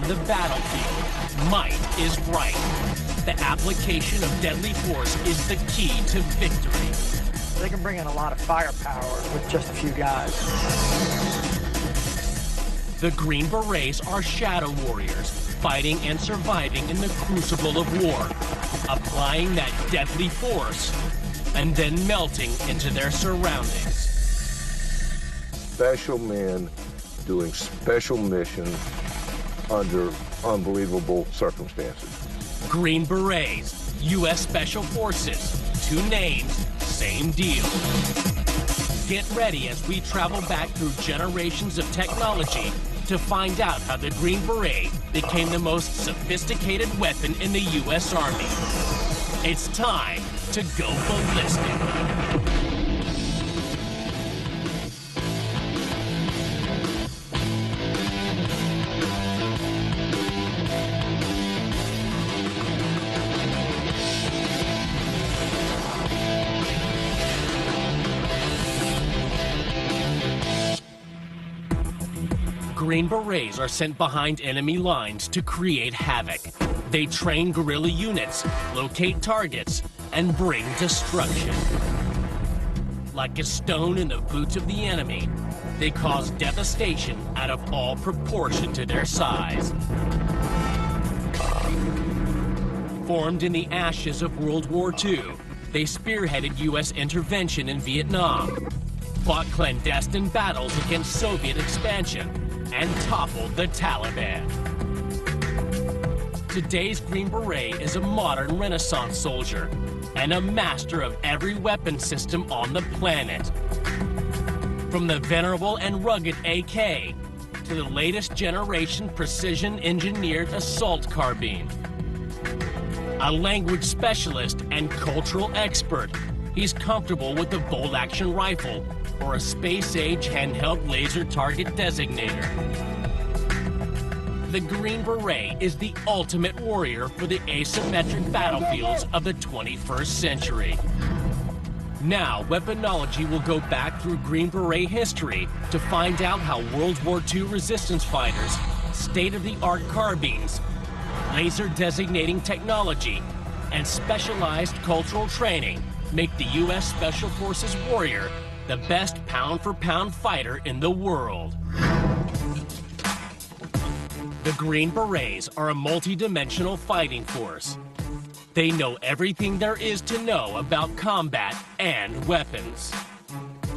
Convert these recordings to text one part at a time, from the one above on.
on the battlefield, might is right. The application of deadly force is the key to victory. They can bring in a lot of firepower with just a few guys. The Green Berets are shadow warriors, fighting and surviving in the crucible of war, applying that deadly force and then melting into their surroundings. Special men doing special missions under unbelievable circumstances. Green Berets, U.S. Special Forces, 2 names, same deal. Get ready as we travel back through generations of technology to find out how the Green Beret became the most sophisticated weapon in the U.S. Army. It's time to go ballistic. Green Berets are sent behind enemy lines to create havoc. They train guerrilla units, locate targets, and bring destruction. Like a stone in the boots of the enemy, they cause devastation out of all proportion to their size. Formed in the ashes of World War II, they spearheaded U.S. intervention in Vietnam, fought clandestine battles against Soviet expansion, and toppled the Taliban. Today's Green Beret is a modern Renaissance soldier and a master of every weapon system on the planet. From the venerable and rugged AK to the latest generation precision-engineered assault carbine. A language specialist and cultural expert, he's comfortable with the bolt-action rifle or a space-age handheld laser target designator. The Green Beret is the ultimate warrior for the asymmetric battlefields of the 21st century. Now, Weaponology will go back through Green Beret history to find out how World War II resistance fighters, state-of-the-art carbines, laser designating technology, and specialized cultural training make the U.S. Special Forces warrior the best pound-for-pound fighter in the world. The Green Berets are a multi-dimensional fighting force. They know everything there is to know about combat and weapons.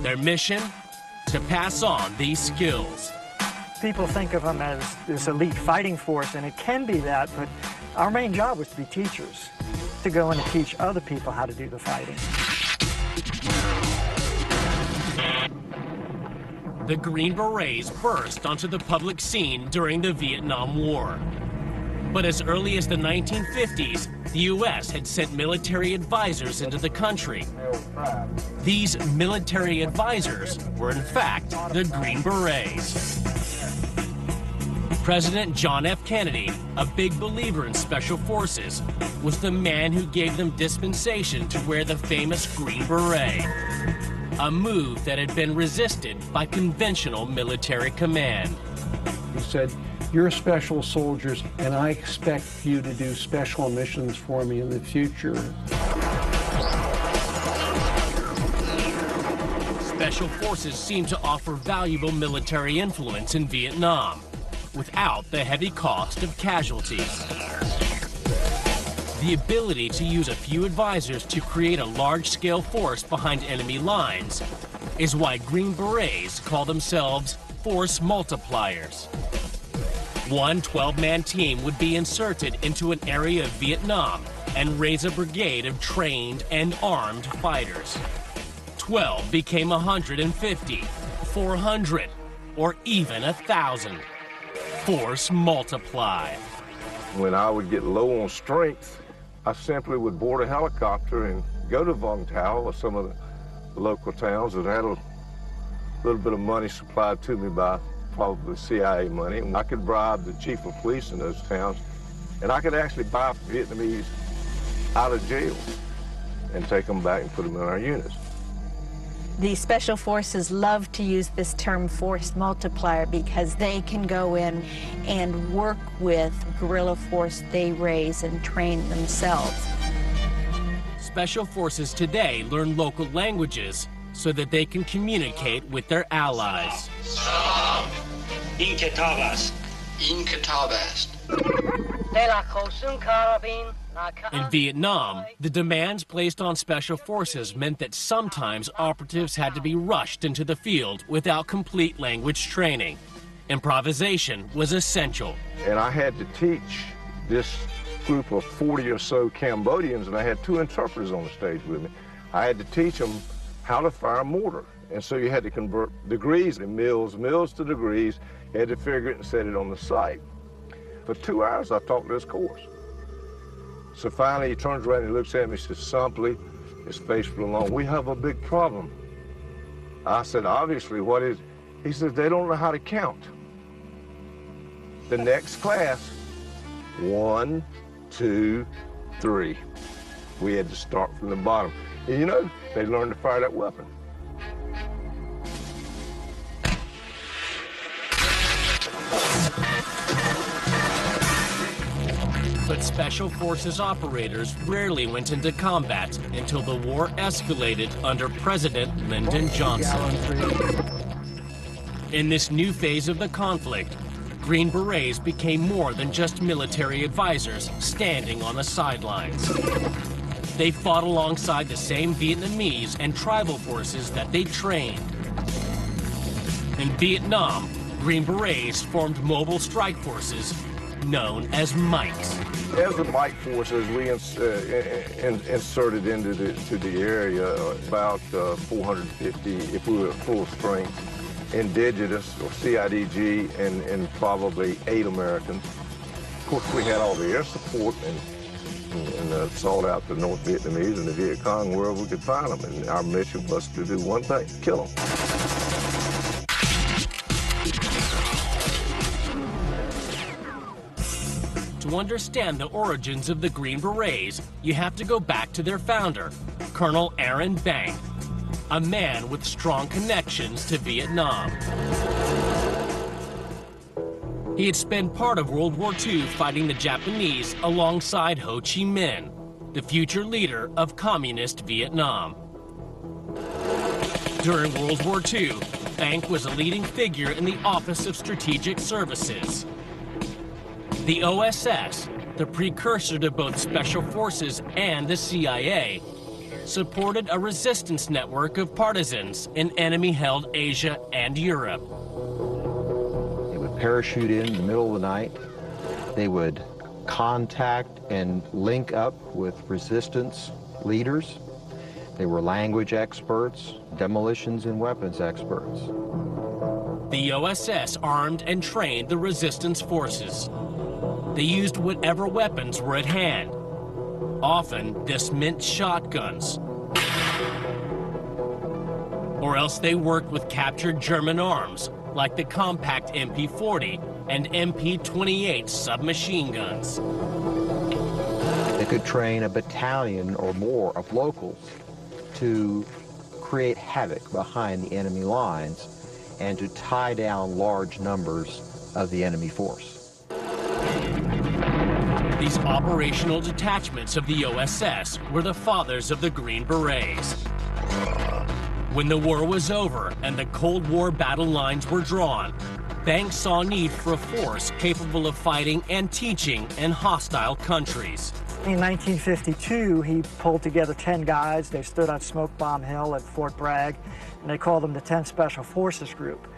Their mission? To pass on these skills. People think of them as this elite fighting force, and it can be that, but our main job was to be teachers, to go in and teach other people how to do the fighting. The Green Berets burst onto the public scene during the Vietnam War. But as early as the 1950s, the U.S. had sent military advisors into the country. These military advisors were, in fact, the Green Berets. President John F. Kennedy, a big believer in special forces, was the man who gave them dispensation to wear the famous Green Beret. A move that had been resisted by conventional military command. He said, "You're special soldiers, and I expect you to do special missions for me in the future." Special forces seemed to offer valuable military influence in Vietnam, without the heavy cost of casualties. The ability to use a few advisors to create a large-scale force behind enemy lines is why Green Berets call themselves force multipliers. One 12-man team would be inserted into an area of Vietnam and raise a brigade of trained and armed fighters. 12 became 150, 400, or even 1,000. Force multiply. When I would get low on strength, I simply would board a helicopter and go to Vung Tau or some of the local towns that had a little bit of money supplied to me by probably CIA money. And I could bribe the chief of police in those towns, and I could actually buy Vietnamese out of jail and take them back and put them in our units. The Special Forces love to use this term force multiplier because they can go in and work with guerrilla force they raise and train themselves. Special Forces today learn local languages so that they can communicate with their allies. In Vietnam, the demands placed on Special Forces meant that sometimes operatives had to be rushed into the field without complete language training. Improvisation was essential. And I had to teach this group of 40 or so Cambodians, and I had 2 interpreters on the stage with me. I had to teach them how to fire a mortar. And so you had to convert degrees and mils to degrees. You had to figure it and set it on the site. For 2 hours, I taught this course. So finally, he turns around and he looks at me and says, "Simply," his face flew along, "we have a big problem." I said, "Obviously, what is?" He says, "They don't know how to count." The next class, 1, 2, 3. We had to start from the bottom. And you know, they learned to fire that weapon. But Special Forces operators rarely went into combat until the war escalated under President Lyndon Johnson. In this new phase of the conflict, Green Berets became more than just military advisors standing on the sidelines. They fought alongside the same Vietnamese and tribal forces that they trained. In Vietnam, Green Berets formed mobile strike forces known as mites. As the mite forces, we inserted into the area about 450, if we were at full strength, indigenous or CIDG, and probably 8 Americans. Of course, we had all the air support and sought out the North Vietnamese and the Viet Cong wherever we could find them. And our mission was to do one thing: kill them. To understand the origins of the Green Berets, you have to go back to their founder, Colonel Aaron Bank, a man with strong connections to Vietnam. He had spent part of World War II fighting the Japanese alongside Ho Chi Minh, the future leader of communist Vietnam. During World War II, Bank was a leading figure in the Office of Strategic Services. The OSS, the precursor to both Special Forces and the CIA, supported a resistance network of partisans in enemy-held Asia and Europe. They would parachute in the middle of the night. They would contact and link up with resistance leaders. They were language experts, demolitions and weapons experts. The OSS armed and trained the resistance forces. They used whatever weapons were at hand. Often, this meant shotguns. Or else they worked with captured German arms, like the compact MP-40 and MP-28 submachine guns. They could train a battalion or more of locals to create havoc behind the enemy lines and to tie down large numbers of the enemy force. These operational detachments of the OSS were the fathers of the Green Berets. When the war was over and the Cold War battle lines were drawn, Banks saw need for a force capable of fighting and teaching in hostile countries. In 1952, he pulled together 10 guys. They stood on Smoke Bomb Hill at Fort Bragg, and they called them the 10th Special Forces Group.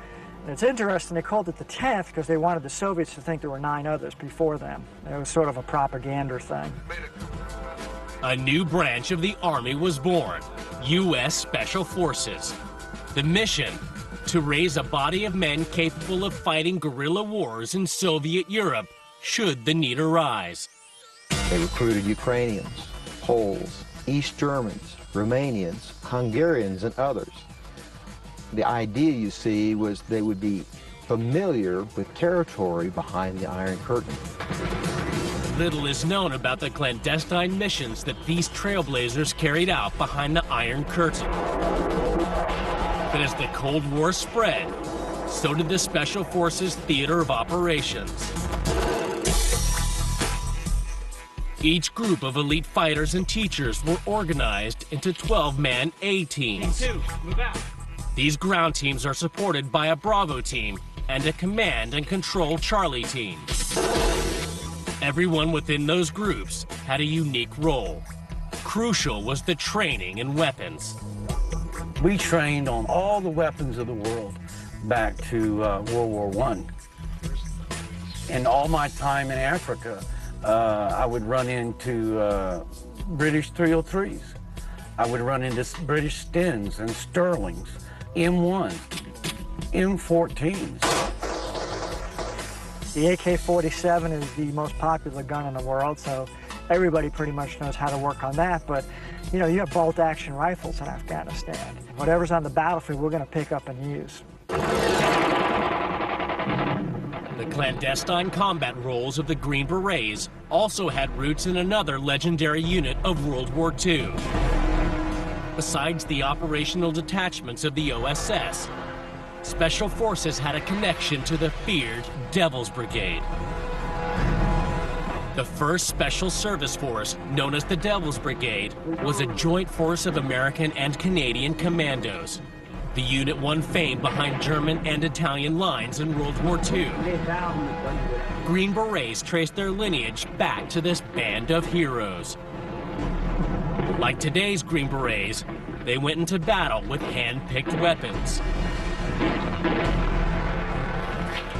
And it's interesting, they called it the 10th because they wanted the Soviets to think there were 9 others before them. It was sort of a propaganda thing. A new branch of the Army was born, U.S. Special Forces. The mission, to raise a body of men capable of fighting guerrilla wars in Soviet Europe, should the need arise. They recruited Ukrainians, Poles, East Germans, Romanians, Hungarians, and others. The idea, you see, was they would be familiar with territory behind the Iron Curtain. Little is known about the clandestine missions that these trailblazers carried out behind the Iron Curtain. But as the Cold War spread, so did the Special Forces Theater of Operations. Each group of elite fighters and teachers were organized into 12-man A teams. These ground teams are supported by a Bravo team and a command and control Charlie team. Everyone within those groups had a unique role. Crucial was the training and weapons. We trained on all the weapons of the world back to World War I. In all my time in Africa, I would run into British 303s. I would run into British Stens and Sterlings, M1s, M14s. The AK-47 is the most popular gun in the world, so everybody pretty much knows how to work on that. But, you know, you have bolt-action rifles in Afghanistan. Whatever's on the battlefield, we're going to pick up and use. The clandestine combat roles of the Green Berets also had roots in another legendary unit of World War II. Besides the operational detachments of the OSS, Special Forces had a connection to the feared Devil's Brigade. The first special service force, known as the Devil's Brigade, was a joint force of American and Canadian commandos. The unit won fame behind German and Italian lines in World War II. Green Berets traced their lineage back to this band of heroes. Like today's Green Berets, they went into battle with hand-picked weapons.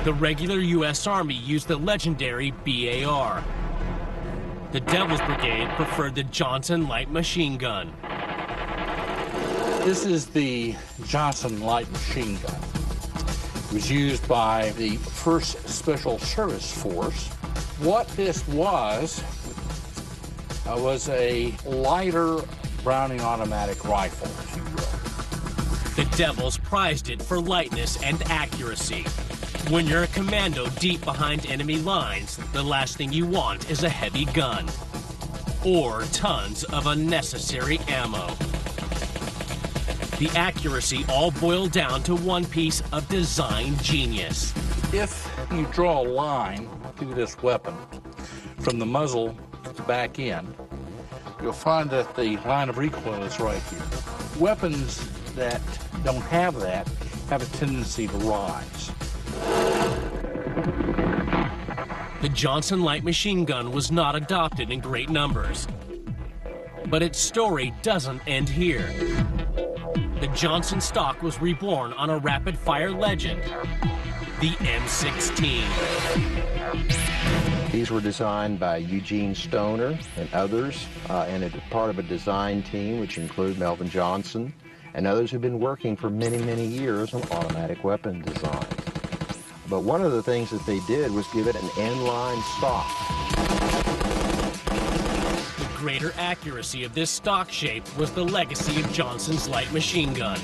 The regular U.S. Army used the legendary BAR. The Devil's Brigade preferred the Johnson light machine gun. This is the Johnson light machine gun. It was used by the 1st Special Service Force. What this was a lighter Browning automatic rifle, if you will. The Devils prized it for lightness and accuracy. When you're a commando deep behind enemy lines, the last thing you want is a heavy gun or tons of unnecessary ammo. The accuracy all boiled down to one piece of design genius. If you draw a line through this weapon from the muzzle to the back end, you'll find that the line of recoil is right here. Weapons that don't have that have a tendency to rise. The Johnson light machine gun was not adopted in great numbers. But its story doesn't end here. The Johnson stock was reborn on a rapid-fire legend, the M16. These were designed by Eugene Stoner and others, and it was part of a design team which included Melvin Johnson and others who've been working for many, many years on automatic weapon design. But one of the things that they did was give it an end-line stock. The greater accuracy of this stock shape was the legacy of Johnson's light machine gun.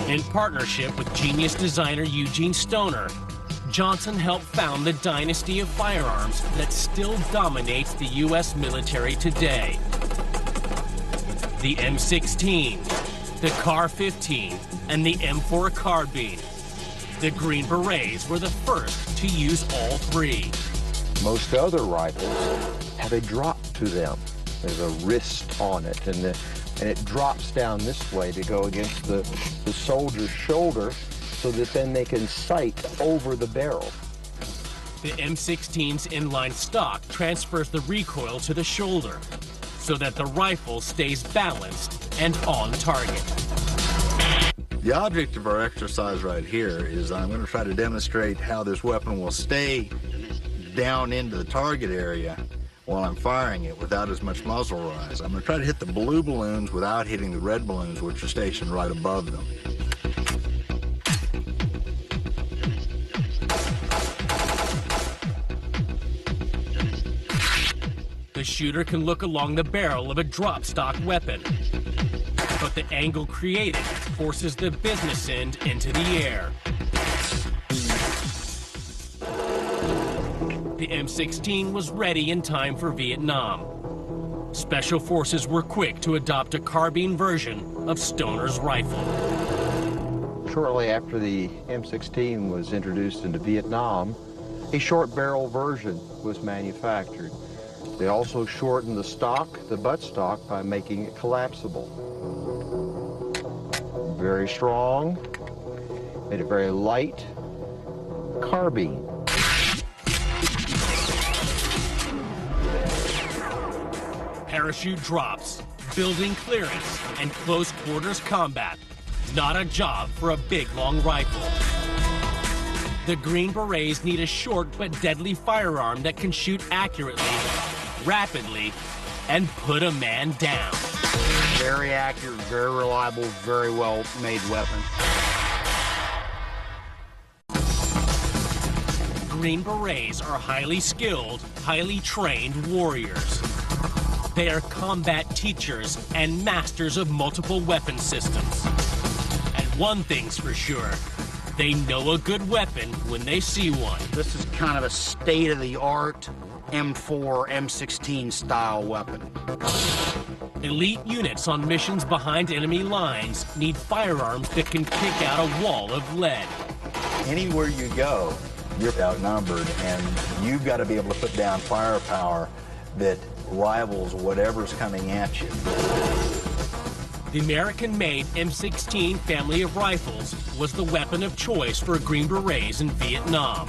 In partnership with genius designer Eugene Stoner, Johnson helped found the dynasty of firearms that still dominates the U.S. military today. The M16, the Car-15, and the M4 carbine. The Green Berets were the first to use all three. Most other rifles have a drop to them. There's a wrist on it, and it drops down this way to go against the soldier's shoulder so that then they can sight over the barrel. The M16's inline stock transfers the recoil to the shoulder so that the rifle stays balanced and on target. The object of our exercise right here is I'm going to try to demonstrate how this weapon will stay down into the target area while I'm firing it without as much muzzle rise. I'm going to try to hit the blue balloons without hitting the red balloons, which are stationed right above them. The shooter can look along the barrel of a drop stock weapon, but the angle created forces the business end into the air. The M16 was ready in time for Vietnam. Special Forces were quick to adopt a carbine version of Stoner's rifle. Shortly after the M16 was introduced into Vietnam, a short barrel version was manufactured. They also shortened the stock, the butt stock, by making it collapsible. Very strong, made it very light, carbine. Parachute drops, building clearance, and close quarters combat. Not a job for a big, long rifle. The Green Berets need a short but deadly firearm that can shoot accurately, rapidly, and put a man down. Very accurate, very reliable, very well made weapon. Green Berets are highly skilled, highly trained warriors. They are combat teachers and masters of multiple weapon systems. And one thing's for sure, they know a good weapon when they see one. This is kind of a state-of-the-art M4, M16 style weapon. Elite units on missions behind enemy lines need firearms that can kick out a wall of lead. Anywhere you go, you're outnumbered, and you've got to be able to put down firepower that rivals whatever's coming at you. The American-made M16 family of rifles was the weapon of choice for Green Berets in Vietnam.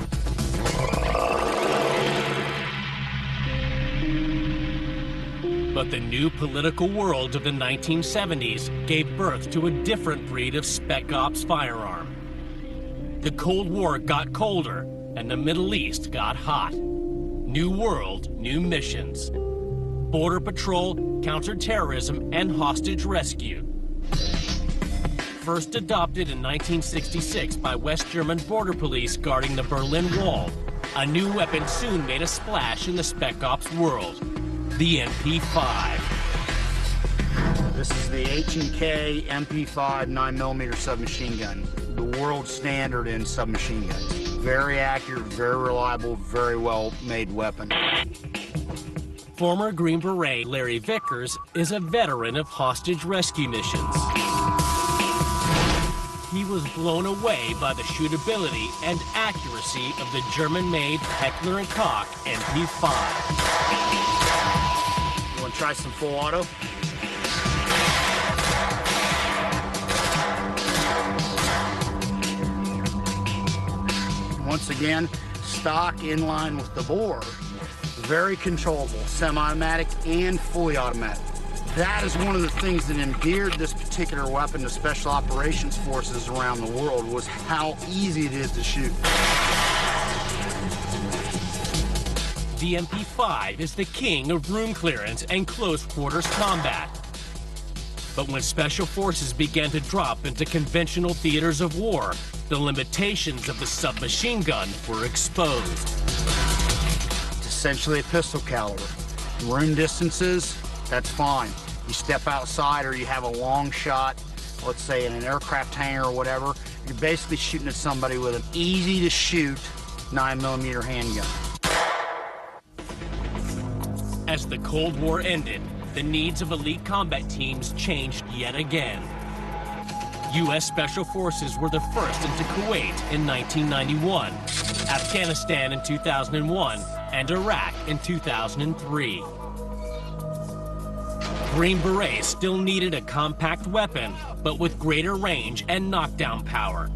But the new political world of the 1970s gave birth to a different breed of Spec Ops firearm. The Cold War got colder, and the Middle East got hot. New world, new missions. Border patrol, counterterrorism, and hostage rescue. First adopted in 1966 by West German border police guarding the Berlin Wall, a new weapon soon made a splash in the Spec Ops world, the MP5. This is the H&K MP5 9mm submachine gun, the world standard in submachine guns. Very accurate, very reliable, very well made weapon. Former Green Beret Larry Vickers is a veteran of hostage rescue missions. He was blown away by the shootability and accuracy of the German-made Heckler & Koch MP5. You want to try some full auto? Once again, stock in line with the bore. Very controllable, semi-automatic and fully automatic. That is one of the things that endeared this particular weapon to special operations forces around the world, was how easy it is to shoot. The MP5 is the king of room clearance and close quarters combat. But when special forces began to drop into conventional theaters of war, the limitations of the submachine gun were exposed. Essentially a pistol caliber. Room distances, that's fine. You step outside or you have a long shot, let's say in an aircraft hangar or whatever, you're basically shooting at somebody with an easy to shoot 9mm handgun. As the Cold War ended, the needs of elite combat teams changed yet again. U.S. Special Forces were the first into Kuwait in 1991, Afghanistan in 2001, and Iraq in 2003. Green Berets still needed a compact weapon, but with greater range and knockdown power.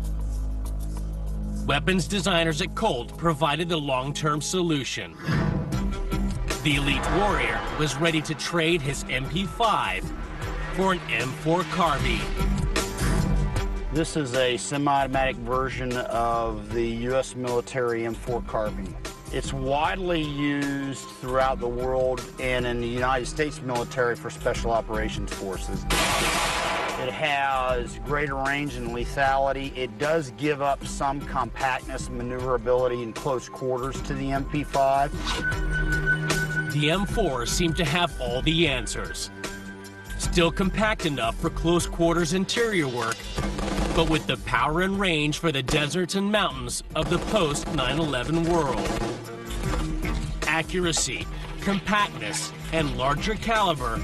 Weapons designers at Colt provided the long-term solution. The elite warrior was ready to trade his MP5 for an M4 carbine. This is a semi-automatic version of the U.S. military M4 carbine. It's widely used throughout the world and in the United States military for special operations forces. It has greater range and lethality. It does give up some compactness and maneuverability in close quarters to the MP5. The M4 seemed to have all the answers. Still compact enough for close quarters interior work, but with the power and range for the deserts and mountains of the post-9/11 world. Accuracy, compactness, and larger caliber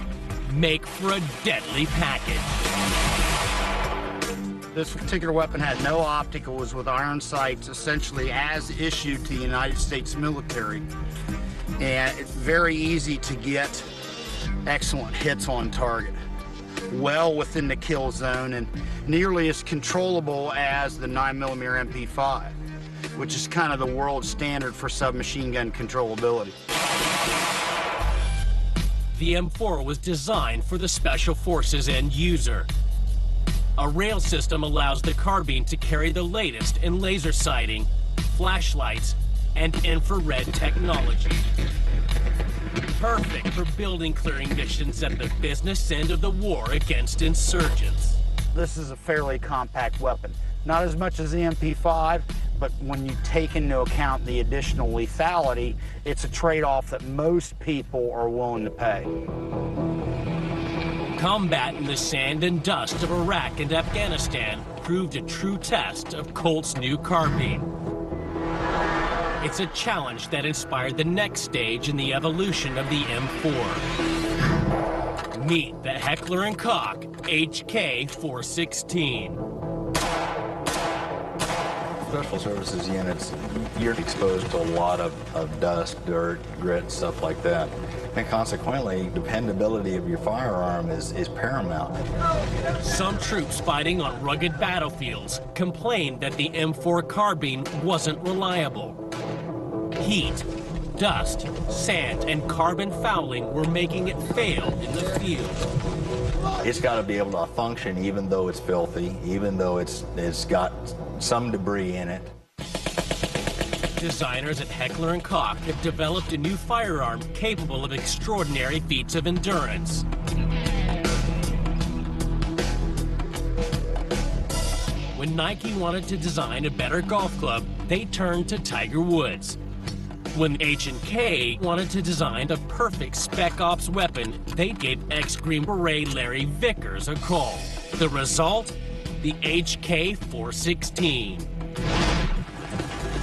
make for a deadly package. This particular weapon had no optic. It was with iron sights, essentially as issued to the United States military. And it's very easy to get excellent hits on target, well within the kill zone, and nearly as controllable as the 9mm MP5, which is kind of the world standard for submachine gun controllability. The M4 was designed for the Special Forces end user. A rail system allows the carbine to carry the latest in laser sighting, flashlights, and infrared technology. Perfect for building clearing missions at the business end of the war against insurgents. This is a fairly compact weapon. Not as much as the MP5, but when you take into account the additional lethality, it's a trade-off that most people are willing to pay. Combat in the sand and dust of Iraq and Afghanistan proved a true test of Colt's new carbine. It's a challenge that inspired the next stage in the evolution of the M4. Meet the Heckler & Koch HK-416. Special services units, you're exposed to a lot of dust, dirt, grit, stuff like that. And consequently, dependability of your firearm is paramount. Some troops fighting on rugged battlefields complained that the M4 carbine wasn't reliable. Heat, dust, sand, and carbon fouling were making it fail in the field. It's got to be able to function even though it's filthy, even though it's got some debris in it. Designers at Heckler & Koch have developed a new firearm capable of extraordinary feats of endurance. When Nike wanted to design a better golf club, they turned to Tiger Woods. When H&K wanted to design a perfect Spec Ops weapon, they gave ex-Green Beret Larry Vickers a call. The result? The HK-416.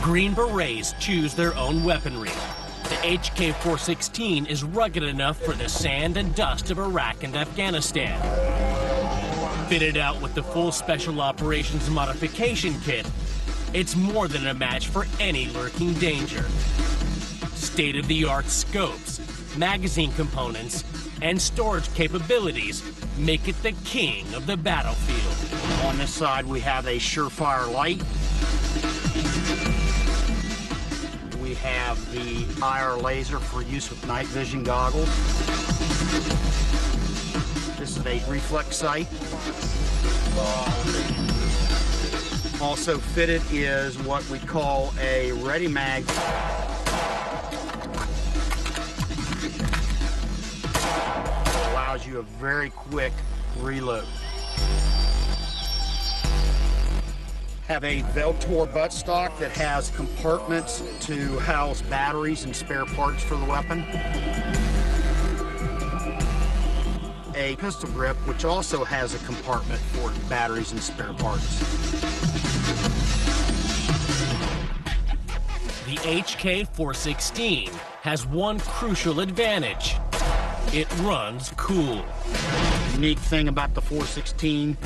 Green Berets choose their own weaponry. The HK-416 is rugged enough for the sand and dust of Iraq and Afghanistan. Fitted out with the full Special Operations Modification Kit, it's more than a match for any lurking danger. State-of-the-art scopes, magazine components, and storage capabilities make it the king of the battlefield. On this side, we have a Surefire light. We have the IR laser for use with night vision goggles. This is a reflex sight. Also fitted is what we call a ready mag. Allows you a very quick reload. Have a Veltor buttstock that has compartments to house batteries and spare parts for the weapon. A pistol grip, which also has a compartment for batteries and spare parts. The HK-416 has one crucial advantage. It runs cool. The unique thing about the 416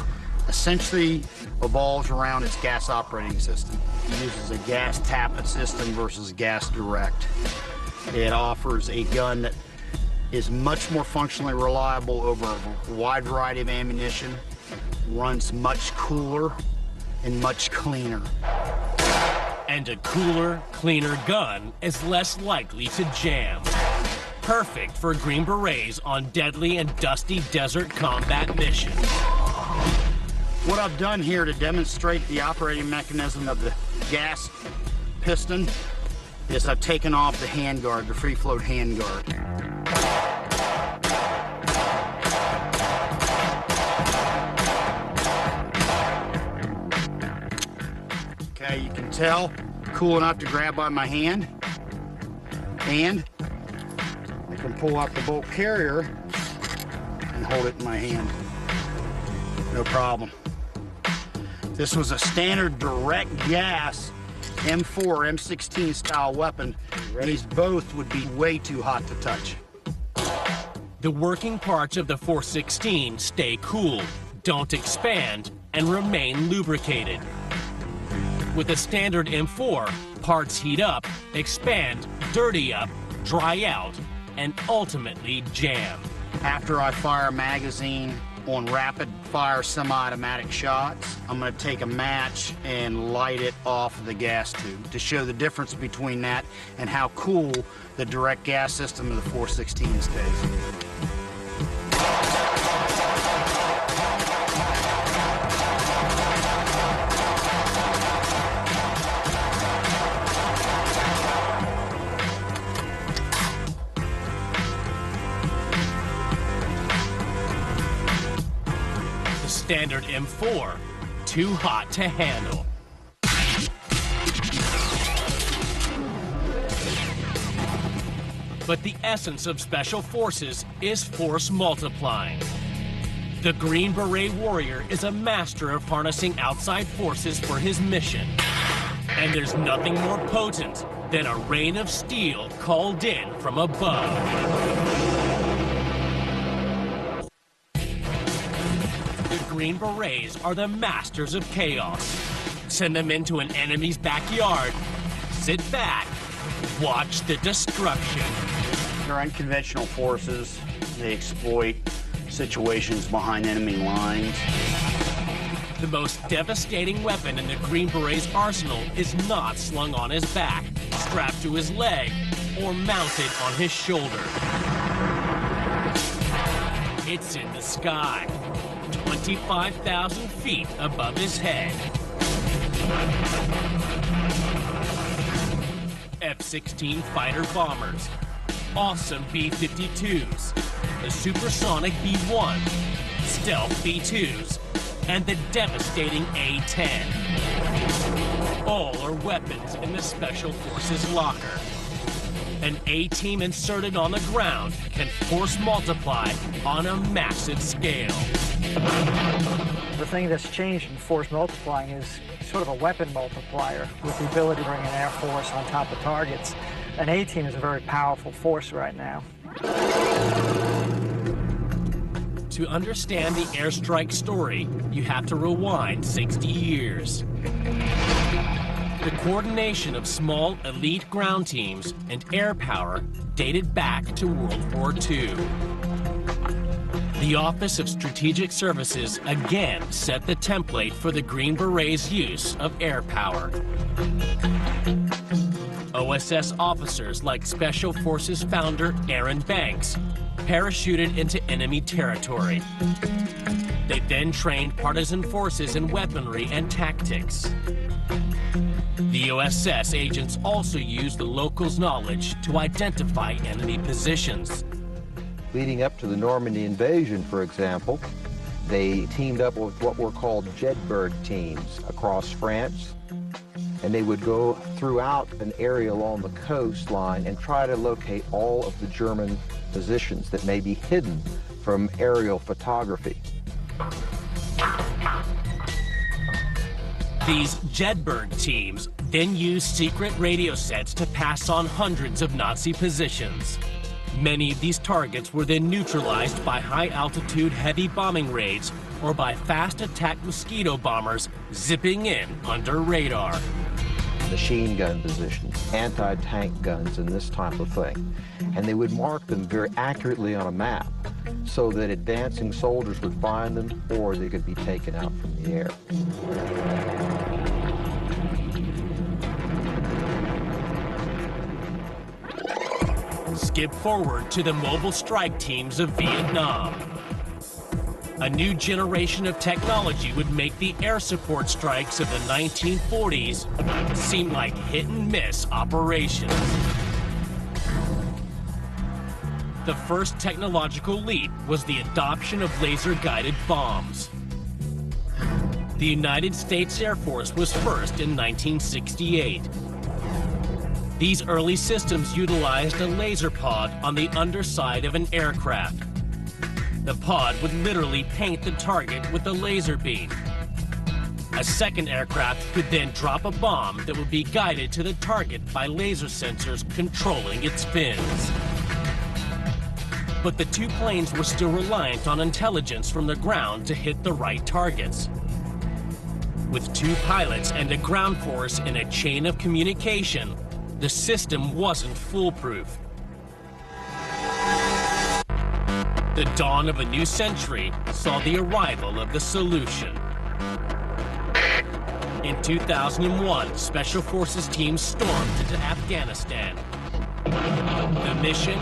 essentially evolves around its gas operating system. It uses a gas tappet system versus gas direct. It offers a gun that is much more functionally reliable over a wide variety of ammunition, runs much cooler, and much cleaner. And a cooler, cleaner gun is less likely to jam. Perfect for Green Berets on deadly and dusty desert combat missions. What I've done here to demonstrate the operating mechanism of the gas piston is I've taken off the handguard, the free float handguard. Okay, you can tell, cool enough to grab by my hand, and I can pull out the bolt carrier and hold it in my hand. No problem. This was a standard direct gas M4, M16 style weapon. These both would be way too hot to touch. The working parts of the 416 stay cool, don't expand, and remain lubricated. With a standard M4, parts heat up, expand, dirty up, dry out, and ultimately jam. After I fire a magazine on rapid fire semi-automatic shots, I'm going to take a match and light it off of the gas tube to show the difference between that and how cool the direct gas system of the 416 stays. Standard M4, too hot to handle. But the essence of Special Forces is force multiplying. The Green Beret warrior is a master of harnessing outside forces for his mission. And there's nothing more potent than a rain of steel called in from above. Green Berets are the masters of chaos. Send them into an enemy's backyard, sit back, watch the destruction. They're unconventional forces. They exploit situations behind enemy lines. The most devastating weapon in the Green Beret's arsenal is not slung on his back, strapped to his leg, or mounted on his shoulder. It's in the sky, 25,000 feet above his head. F-16 fighter bombers, awesome B-52s, the supersonic B-1, stealth B-2s, and the devastating A-10. All are weapons in the Special Forces locker. An A-team inserted on the ground can force multiply on a massive scale. The thing that's changed in force multiplying is sort of a weapon multiplier with the ability to bring an air force on top of targets. An A-team is a very powerful force right now. To understand the airstrike story, you have to rewind 60 years. The coordination of small elite ground teams and air power dated back to World War II. The Office of Strategic Services again set the template for the Green Berets' use of air power. OSS officers like Special Forces founder Aaron Banks parachuted into enemy territory. They then trained partisan forces in weaponry and tactics. The OSS agents also used the locals' knowledge to identify enemy positions. Leading up to the Normandy invasion, for example, they teamed up with what were called Jedburgh teams across France, and they would go throughout an area along the coastline and try to locate all of the German positions that may be hidden from aerial photography. These Jedburgh teams then used secret radio sets to pass on hundreds of Nazi positions. Many of these targets were then neutralized by high-altitude heavy bombing raids or by fast attack mosquito bombers zipping in under radar. Machine gun positions, anti-tank guns, and this type of thing. And they would mark them very accurately on a map so that advancing soldiers would find them or they could be taken out from the air. Skip forward to the mobile strike teams of Vietnam. A new generation of technology would make the air support strikes of the 1940s seem like hit-and-miss operations. The first technological leap was the adoption of laser-guided bombs. The United States Air Force was first in 1968. These early systems utilized a laser pod on the underside of an aircraft. The pod would literally paint the target with a laser beam. A second aircraft could then drop a bomb that would be guided to the target by laser sensors controlling its fins. But the two planes were still reliant on intelligence from the ground to hit the right targets. With 2 pilots and a ground force in a chain of communication, the system wasn't foolproof. The dawn of a new century saw the arrival of the solution. In 2001, Special Forces teams stormed into Afghanistan. The mission?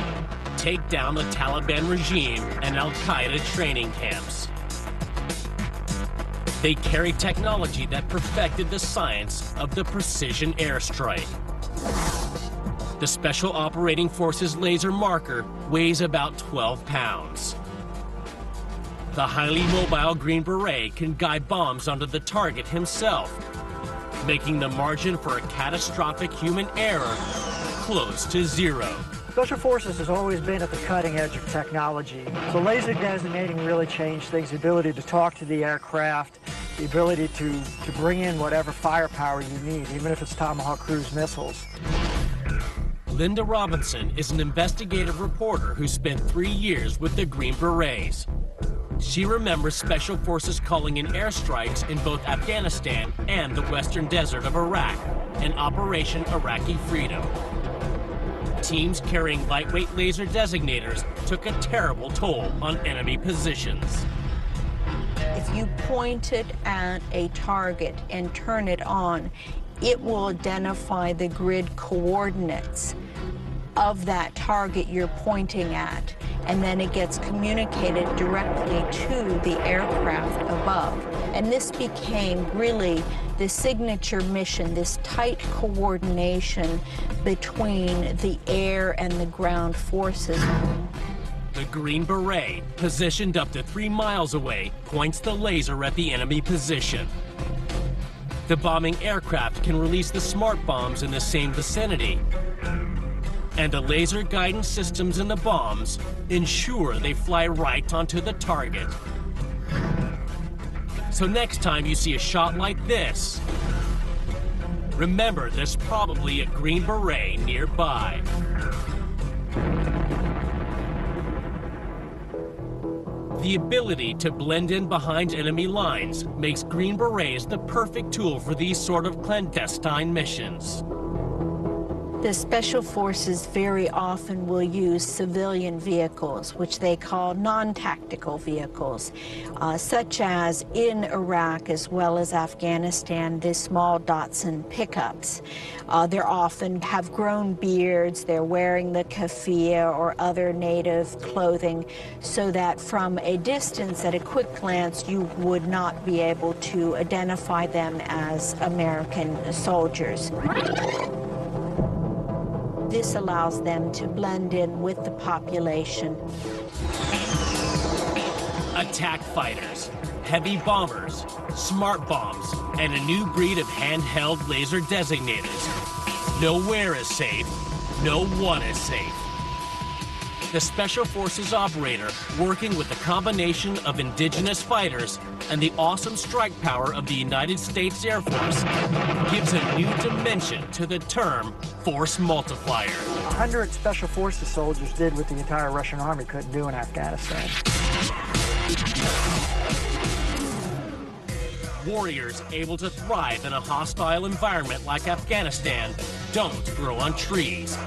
Take down the Taliban regime and Al-Qaeda training camps. They carried technology that perfected the science of the precision airstrike. The Special Operating Forces laser marker weighs about 12 pounds. The highly mobile Green Beret can guide bombs onto the target himself, making the margin for a catastrophic human error close to 0. Special Forces has always been at the cutting edge of technology. The laser designating really changed things, the ability to talk to the aircraft, the ability to bring in whatever firepower you need, even if it's Tomahawk cruise missiles. Linda Robinson is an investigative reporter who spent 3 years with the Green Berets. She remembers Special Forces calling in airstrikes in both Afghanistan and the western desert of Iraq, in Operation Iraqi Freedom. Teams carrying lightweight laser designators took a terrible toll on enemy positions. If you point it at a target and turn it on, it will identify the grid coordinates of that target you're pointing at, and then it gets communicated directly to the aircraft above. And this became really the signature mission, this tight coordination between the air and the ground forces. The Green Beret, positioned up to 3 miles away, points the laser at the enemy position. The bombing aircraft can release the smart bombs in the same vicinity. And the laser guidance systems in the bombs ensure they fly right onto the target. So next time you see a shot like this, remember there's probably a Green Beret nearby. The ability to blend in behind enemy lines makes Green Berets the perfect tool for these sort of clandestine missions. The Special Forces very often will use civilian vehicles, which they call non-tactical vehicles, such as in Iraq as well as Afghanistan, the small Datsun pickups. They often have grown beards, they're wearing the keffiyeh or other native clothing, so that from a distance, at a quick glance, you would not be able to identify them as American soldiers. This allows them to blend in with the population. Attack fighters, heavy bombers, smart bombs, and a new breed of handheld laser designators. Nowhere is safe, no one is safe. The Special Forces operator, working with a combination of indigenous fighters and the awesome strike power of the United States Air Force, gives a new dimension to the term force multiplier. 100 Special Forces soldiers did what the entire Russian army couldn't do in Afghanistan. Warriors able to thrive in a hostile environment like Afghanistan don't grow on trees.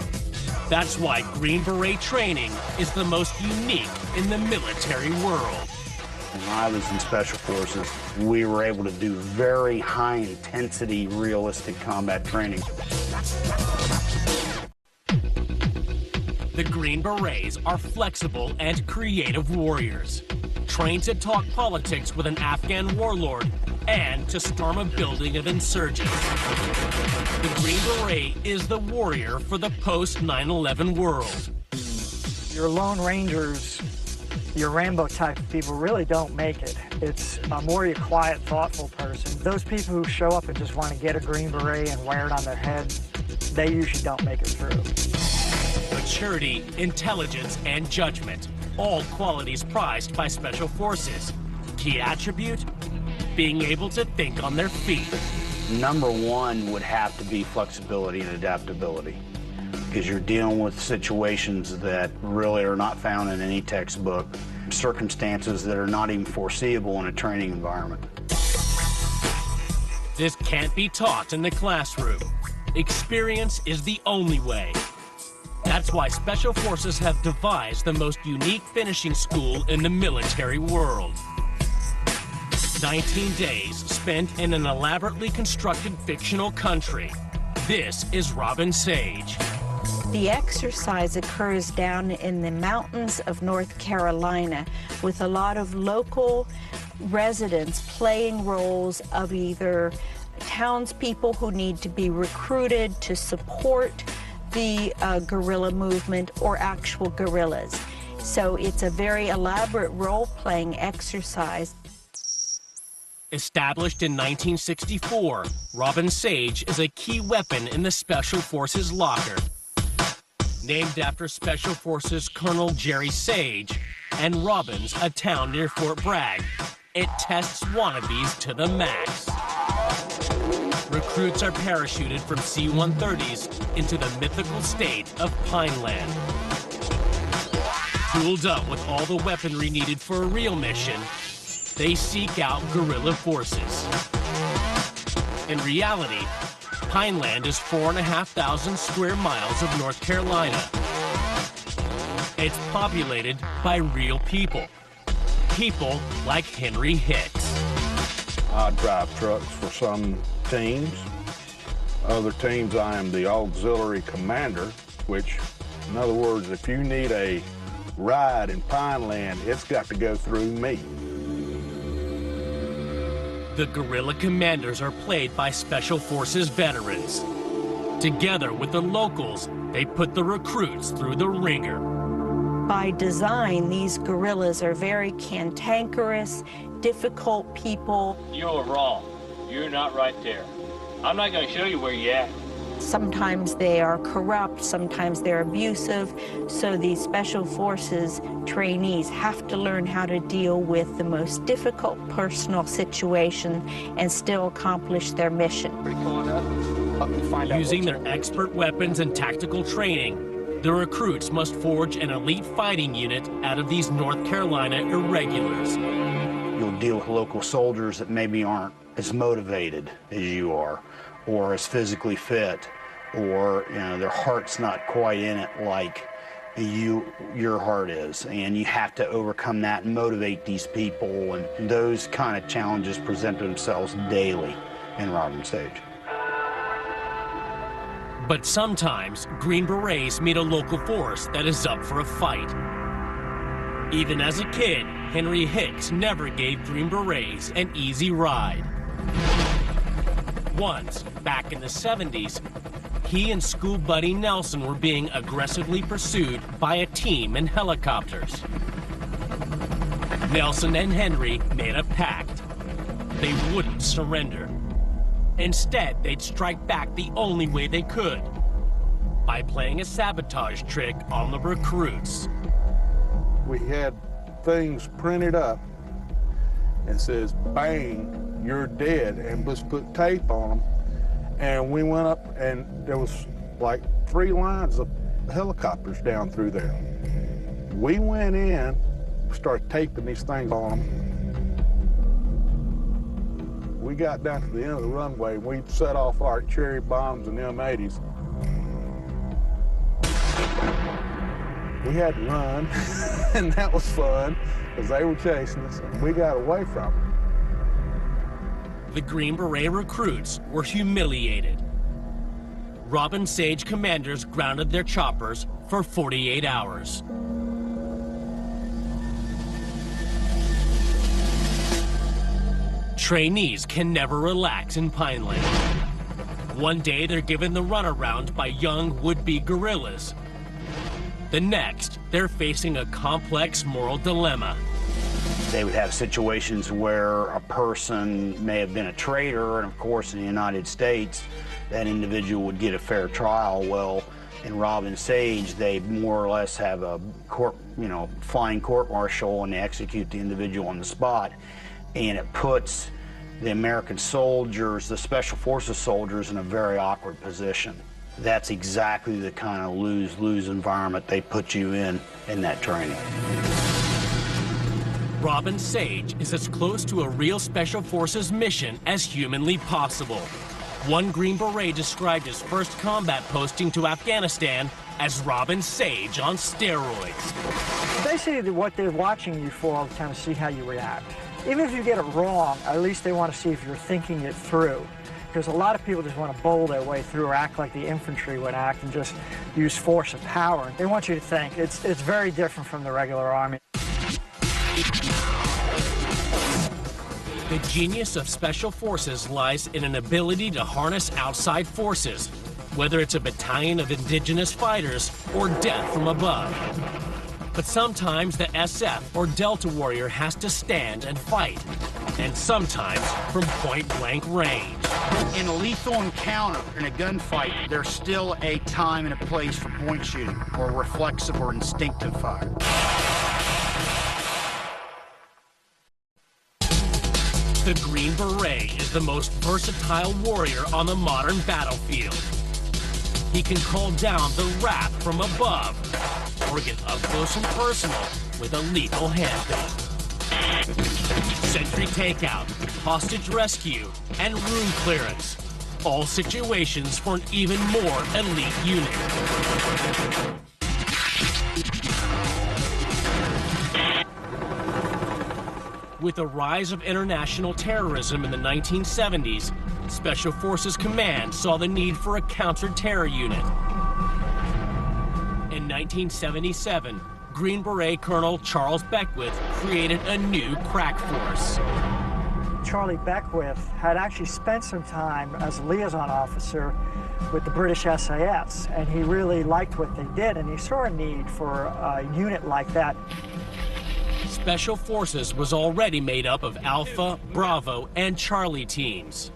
That's why Green Beret training is the most unique in the military world. When I was in Special Forces, we were able to do very high-intensity, realistic combat training. The Green Berets are flexible and creative warriors, trained to talk politics with an Afghan warlord and to storm a building of insurgents. The Green Beret is the warrior for the post-9/11 world. Your Lone Rangers, your Rambo type of people really don't make it. It's more your quiet, thoughtful person. Those people who show up and just want to get a Green Beret and wear it on their head, they usually don't make it through. Maturity, intelligence, and judgment, all qualities prized by Special Forces. Key attribute? Being able to think on their feet. Number one would have to be flexibility and adaptability, because you're dealing with situations that really are not found in any textbook, circumstances that are not even foreseeable in a training environment. This can't be taught in the classroom. Experience is the only way. That's why Special Forces have devised the most unique finishing school in the military world. 19 days spent in an elaborately constructed fictional country. This is Robin Sage. The exercise occurs down in the mountains of North Carolina with a lot of local residents playing roles of either townspeople who need to be recruited to support the guerrilla movement or actual guerrillas. So it's a very elaborate role-playing exercise. Established in 1964, Robin Sage is a key weapon in the Special Forces locker. Named after Special Forces Colonel Jerry Sage, and Robbins, a town near Fort Bragg, it tests wannabes to the max. Recruits are parachuted from C-130s into the mythical state of Pineland. Tooled up with all the weaponry needed for a real mission, they seek out guerrilla forces. In reality, Pineland is 4,500 square miles of North Carolina. It's populated by real people. People like Henry Hicks. I drive trucks for some teams. Other teams, I am the auxiliary commander, which, in other words, if you need a ride in Pineland, it's got to go through me. The guerrilla commanders are played by Special Forces veterans. Together with the locals, they put the recruits through the ringer. By design, these guerrillas are very cantankerous, difficult people. You're wrong. You're not right there. I'm not going to show you where you're at. Sometimes they are corrupt, sometimes they're abusive, so these Special Forces trainees have to learn how to deal with the most difficult personal situation and still accomplish their mission. Using their expert weapons and tactical training, the recruits must forge an elite fighting unit out of these North Carolina irregulars. You'll deal with local soldiers that maybe aren't as motivated as you are, or as physically fit, or their heart's not quite in it like your heart is, and you have to overcome that and motivate these people, and those kind of challenges present themselves daily in Robin Sage. But sometimes Green Berets meet a local force that is up for a fight. Even as a kid, Henry Hicks never gave Green Berets an easy ride. Once, back in the 70s, he and school buddy Nelson were being aggressively pursued by a team in helicopters. Nelson and Henry made a pact. They wouldn't surrender. Instead, they'd strike back the only way they could, by playing a sabotage trick on the recruits. We had things printed up and says, bang, you're dead, and let's put tape on them. And we went up, and there was like 3 lines of helicopters down through there. We went in, started taping these things on them. We got down to the end of the runway, and we set off our cherry bombs and M80s. We had to run, and that was fun, because they were chasing us, and we got away from them. The Green Beret recruits were humiliated. Robin Sage commanders grounded their choppers for 48 hours. Trainees can never relax in Pineland. One day they're given the runaround by young would-be guerrillas. The next, they're facing a complex moral dilemma. They would have situations where a person may have been a traitor, and of course in the United States, that individual would get a fair trial. Well, in Robin Sage, they more or less have a flying court-martial, and they execute the individual on the spot. And it puts the American soldiers, the Special Forces soldiers, in a very awkward position. That's exactly the kind of lose-lose environment they put you in that training. Robin Sage is as close to a real Special Forces mission as humanly possible. One Green Beret described his first combat posting to Afghanistan as Robin Sage on steroids. Basically, what they're watching you for to kind of see how you react. Even if you get it wrong, at least they want to see if you're thinking it through. Because a lot of people just want to bowl their way through or act like the infantry would act and just use force of power. They want you to think. It's very different from the regular army. The genius of Special Forces lies in an ability to harness outside forces, whether it's a battalion of indigenous fighters or death from above. But sometimes the SF or Delta Warrior has to stand and fight, and sometimes from point-blank range. In a lethal encounter, in a gunfight, there's still a time and a place for point shooting, or reflexive or instinctive fire. The Green Beret is the most versatile warrior on the modern battlefield. He can call down the wrath from above, or get up close and personal with a lethal handgun. Sentry takeout, hostage rescue, and room clearance. All situations for an even more elite unit. With the rise of international terrorism in the 1970s, Special Forces Command saw the need for a counter-terror unit. In 1977, Green Beret Colonel Charles Beckwith created a new crack force. Charlie Beckwith had actually spent some time as a liaison officer with the British SAS, and he really liked what they did, and he saw a need for a unit like that. Special Forces was already made up of Alpha, Bravo, and Charlie teams.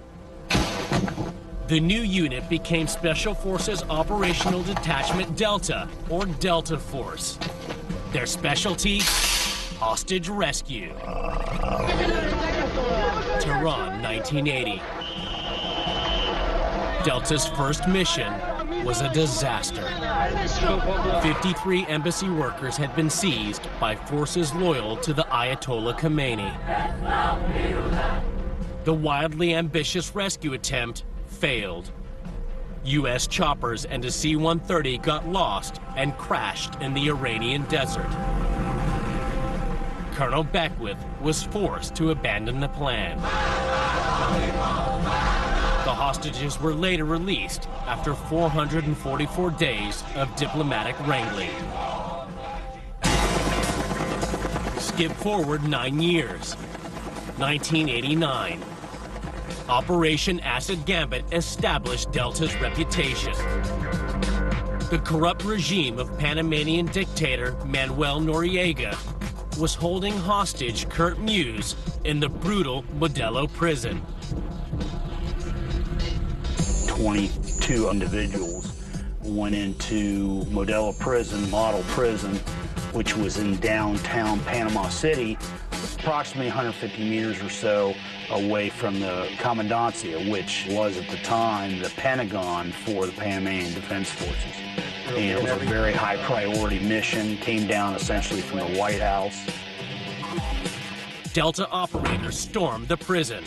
The new unit became Special Forces Operational Detachment Delta, or Delta Force. Their specialty, hostage rescue. Tehran, 1980. Delta's first mission was a disaster. 53 embassy workers had been seized by forces loyal to the Ayatollah Khomeini. The wildly ambitious rescue attempt failed. U.S. choppers and a C-130 got lost and crashed in the Iranian desert. Colonel Beckwith was forced to abandon the plan. The hostages were later released after 444 days of diplomatic wrangling. Skip forward 9 years. 1989. Operation Acid Gambit established Delta's reputation. The corrupt regime of Panamanian dictator Manuel Noriega was holding hostage Kurt Muse in the brutal Modelo prison. 22 individuals went into Modelo prison, model prison, which was in downtown Panama City, approximately 150 meters or so away from the Commandancia, which was at the time the Pentagon for the Panamanian Defense Forces. And it was a very high priority mission, came down essentially from the White House. Delta operators stormed the prison.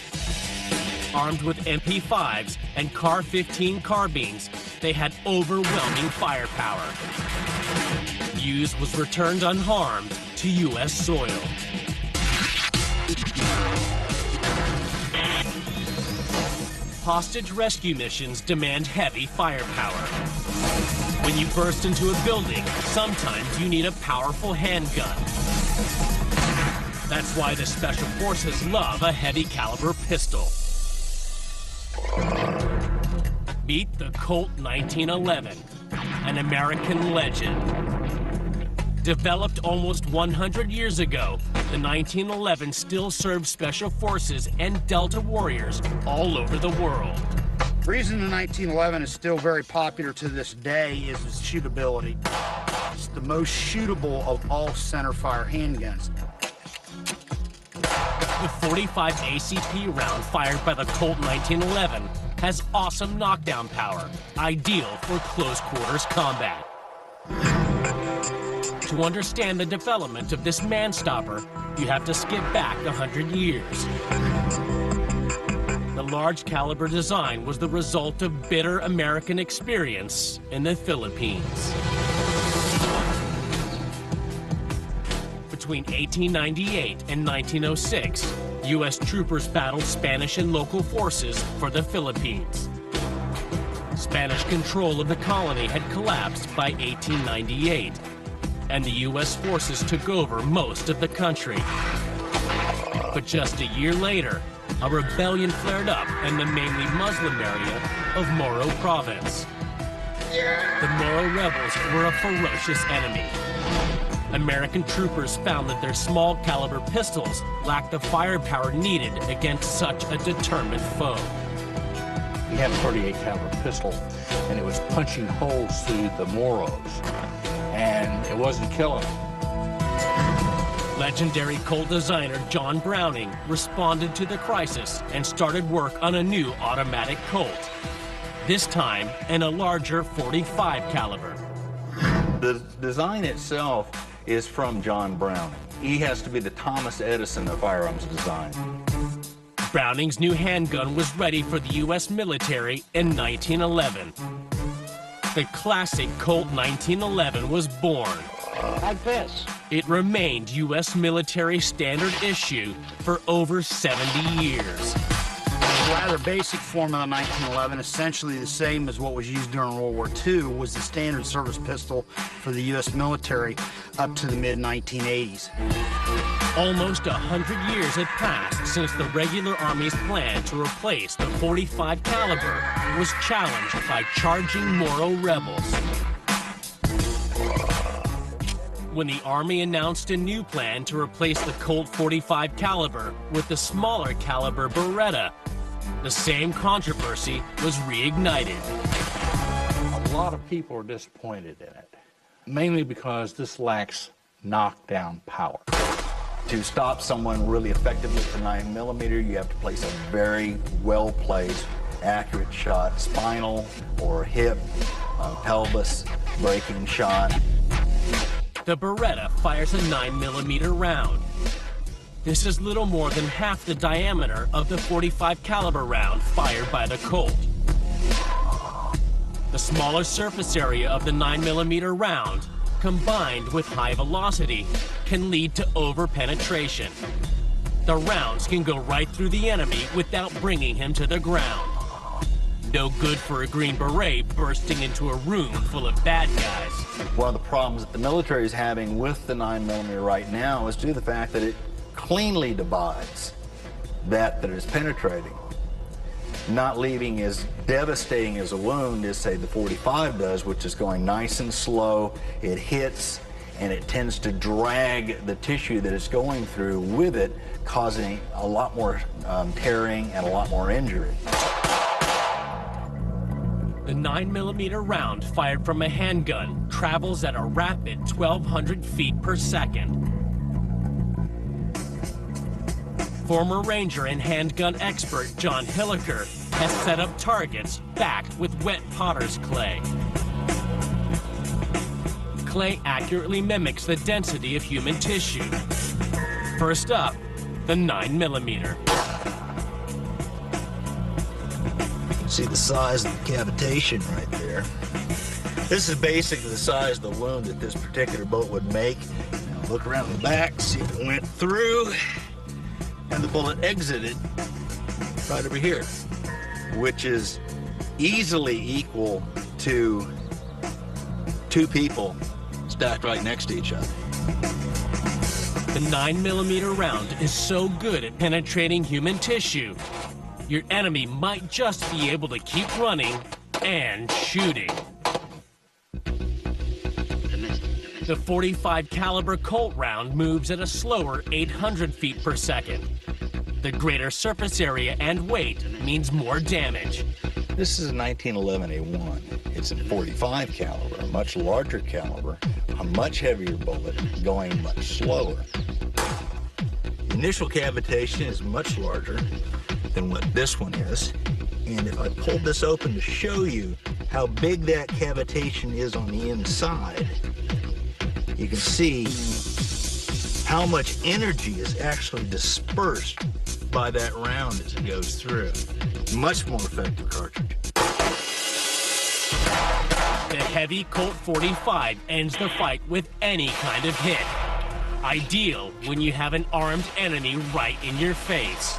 Armed with MP5s and CAR-15 carbines, they had overwhelming firepower. Muse was returned unharmed to U.S. soil. Hostage rescue missions demand heavy firepower. When you burst into a building, sometimes you need a powerful handgun. That's why the Special Forces love a heavy caliber pistol. Meet the Colt 1911, an American legend. Developed almost 100 years ago, the 1911 still serves Special Forces and Delta Warriors all over the world. The reason the 1911 is still very popular to this day is its shootability. It's the most shootable of all centerfire handguns. The 45 ACP round fired by the Colt 1911 has awesome knockdown power, ideal for close quarters combat. to understand the development of this man-stopper, you have to skip back 100 years. The large caliber design was the result of bitter American experience in the Philippines. Between 1898 and 1906, U.S. troopers battled Spanish and local forces for the Philippines. Spanish control of the colony had collapsed by 1898, and the U.S. forces took over most of the country. But just a year later, a rebellion flared up in the mainly Muslim area of Moro Province. The Moro rebels were a ferocious enemy. American troopers found that their small caliber pistols lacked the firepower needed against such a determined foe. He had a 38 caliber pistol, and it was punching holes through the Moros, and it wasn't killing them. Legendary Colt designer John Browning responded to the crisis and started work on a new automatic Colt, this time in a larger 45 caliber. The design itself is from John Browning. He has to be the Thomas Edison of firearms design. Browning's new handgun was ready for the U.S. military in 1911. The classic Colt 1911 was born. Like this. It remained U.S. military standard issue for over 70 years. A rather basic form of the 1911, essentially the same as what was used during World War II, was the standard service pistol for the U.S. military up to the mid-1980s. Almost 100 years had passed since the regular Army's plan to replace the 45 caliber was challenged by charging Moro rebels. When the Army announced a new plan to replace the Colt 45 caliber with the smaller caliber Beretta, the same controversy was reignited. A lot of people are disappointed in it, mainly because this lacks knockdown power. To stop someone really effectively with a 9mm, you have to place a very well-placed, accurate shot, spinal or hip, pelvis, breaking shot. The Beretta fires a 9mm round. This is little more than half the diameter of the 45 caliber round fired by the Colt. The smaller surface area of the 9mm round, combined with high velocity, can lead to over-penetration. The rounds can go right through the enemy without bringing him to the ground. No good for a Green Beret bursting into a room full of bad guys. One of the problems that the military is having with the 9mm right now is due to the fact that it cleanly divides that is penetrating, not leaving as devastating as a wound as, say, the 45 does, which is going nice and slow. It hits, and it tends to drag the tissue that it's going through with it, causing a lot more tearing and a lot more injury. The 9mm round fired from a handgun travels at a rapid 1,200 feet per second. Former Ranger and handgun expert John Hilliker has set up targets backed with wet potter's clay. Clay accurately mimics the density of human tissue. First up, the 9mm. See the size of the cavitation right there. This is basically the size of the wound that this particular bullet would make. Now look around the back, see if it went through, and the bullet exited right over here, which is easily equal to 2 people stacked right next to each other. The 9mm round is so good at penetrating human tissue, your enemy might just be able to keep running and shooting. The 45 caliber Colt round moves at a slower 800 feet per second. The greater surface area and weight means more damage. This is a 1911 A1. It's a 45 caliber, a much larger caliber, a much heavier bullet, going much slower. The initial cavitation is much larger than what this one is. And if I pulled this open to show you how big that cavitation is on the inside, you can see how much energy is actually dispersed by that round as it goes through. Much more effective cartridge. The heavy Colt 45 ends the fight with any kind of hit. Ideal when you have an armed enemy right in your face.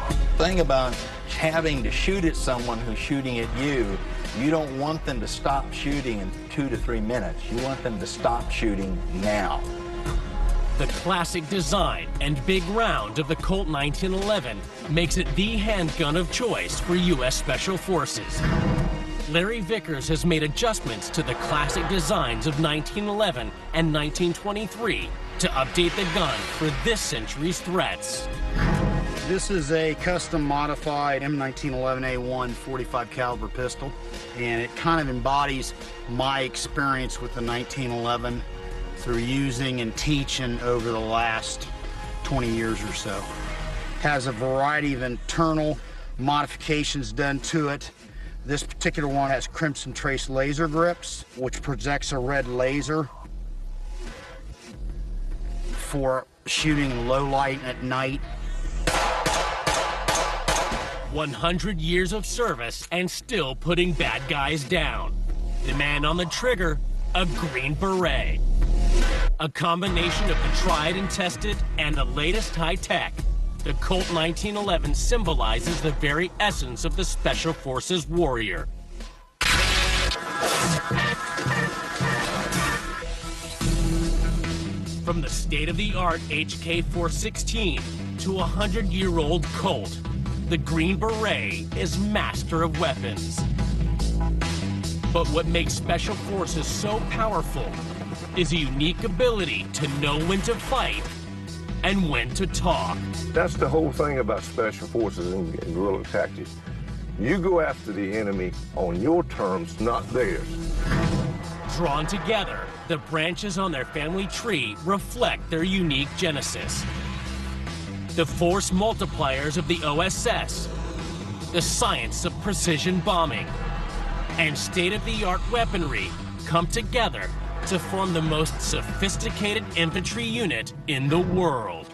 The thing about having to shoot at someone who's shooting at you, you don't want them to stop shooting in 2 to 3 minutes. You want them to stop shooting now. The classic design and big round of the Colt 1911 makes it the handgun of choice for U.S. Special Forces. Larry Vickers has made adjustments to the classic designs of 1911 and 1923 to update the gun for this century's threats. This is a custom modified M1911A1 45 caliber pistol, and it kind of embodies my experience with the 1911 through using and teaching over the last 20 years or so. Has a variety of internal modifications done to it. This particular one has crimson trace laser grips, which projects a red laser for shooting low light at night. 100 years of service and still putting bad guys down. The man on the trigger, a Green Beret. A combination of the tried and tested and the latest high tech. The Colt 1911 symbolizes the very essence of the Special Forces warrior. From the state-of-the-art HK-416 to a 100-year-old Colt, the Green Beret is master of weapons. But what makes Special Forces so powerful is a unique ability to know when to fight and when to talk. That's the whole thing about Special Forces and guerrilla tactics. You go after the enemy on your terms, not theirs. Drawn together, the branches on their family tree reflect their unique genesis. The force multipliers of the OSS, the science of precision bombing, and state-of-the-art weaponry come together to form the most sophisticated infantry unit in the world.